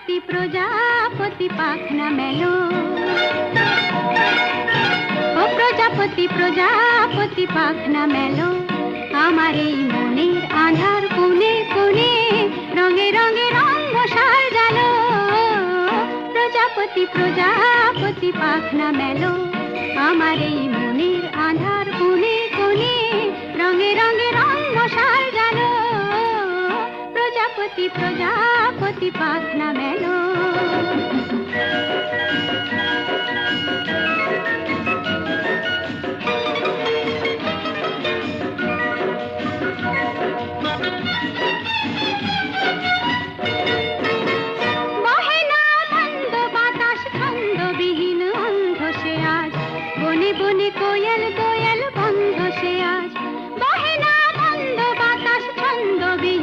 প্রজাপতি প্রজাপতি পাখনা মেলো, ও প্রজাপতি প্রজাপতি পাখনা মেলো, আমার এই মনের আধার কোণে কোণে রঙে রঙে রং মশাল জালো। প্রজাপতি প্রজাপতি পাখনা মেলো, আমার এই মনের আধার কোণে কোণে রঙে রঙে রং মশাল জালো। প্রজাপতি প্রজাপতি পাখনা